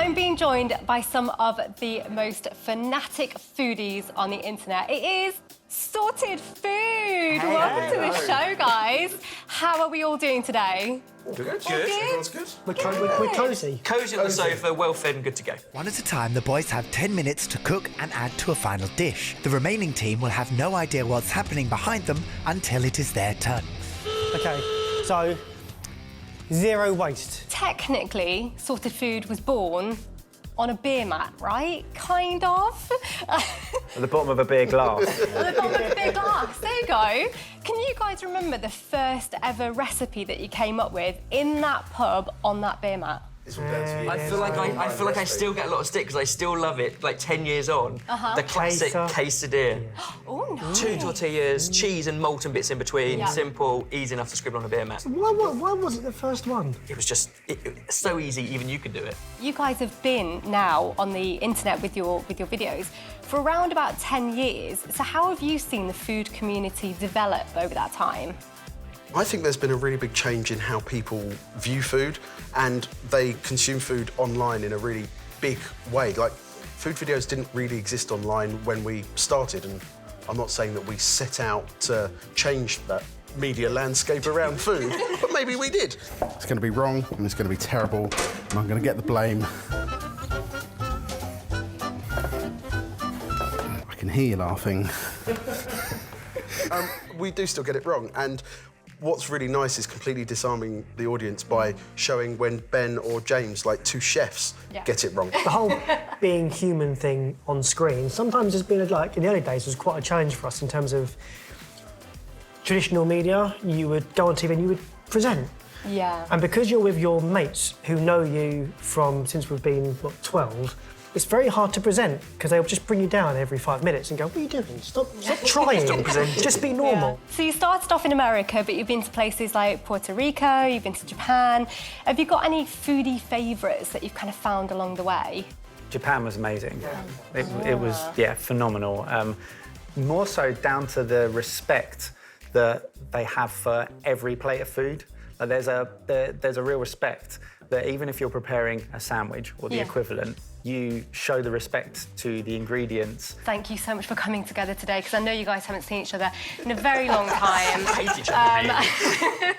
I'm being joined by some of the most fanatic foodies on the internet. It is Sorted Food. Welcome to the show, guys. How are we all doing today? Good. Everyone's good. We're cosy. Cosy on the sofa, well fed and good to go. One at a time, the boys have 10 minutes to cook and add to a final dish. The remaining team will have no idea what's happening behind them until it is their turn. OK, so zero waste. Technically, Sorted Food was born on a beer mat, right? Kind of. At the bottom of a beer glass. At the bottom of a big glass. There you go. Can you guys remember the first ever recipe that you came up with in that pub on that beer mat? I feel like I still get a lot of stick because I still love it. Like 10 years on, the classic quesadilla. Oh, nice. 2 tortillas, cheese and molten bits in between. Yeah. Simple, easy enough to scribble on a beer mat. Why was it the first one? It was just so easy. Even you could do it. You guys have been now on the internet with your videos for around about 10 years. So how have you seen the food community develop over that time? I think there's been a really big change in how people view food and they consume food online in a really big way. Like, food videos didn't really exist online when we started, and I'm not saying that we set out to change that media landscape around food, but maybe we did. It's going to be wrong and it's going to be terrible and I'm going to get the blame. I can hear you laughing. We do still get it wrong, and what's really nice is completely disarming the audience by showing when Ben or James, like two chefs, get it wrong. The whole being human thing on screen sometimes has been, like, in the early days, was quite a challenge for us in terms of traditional media. You would go on TV and you would present. Yeah. And because you're with your mates who know you from since we've been, 12, it's very hard to present because they'll just bring you down every 5 minutes and go, what are you doing? Stop trying. Just be normal. Yeah. So you started off in America, but you've been to places like Puerto Rico, you've been to Japan. Have you got any foodie favourites that you've kind of found along the way? Japan was amazing. It was, phenomenal. More so down to the respect that they have for every plate of food. Like, there's a real respect that even if you're preparing a sandwich or the equivalent, you show the respect to the ingredients. Thank you so much for coming together today, because I know you guys haven't seen each other in a very long time. I hate each other.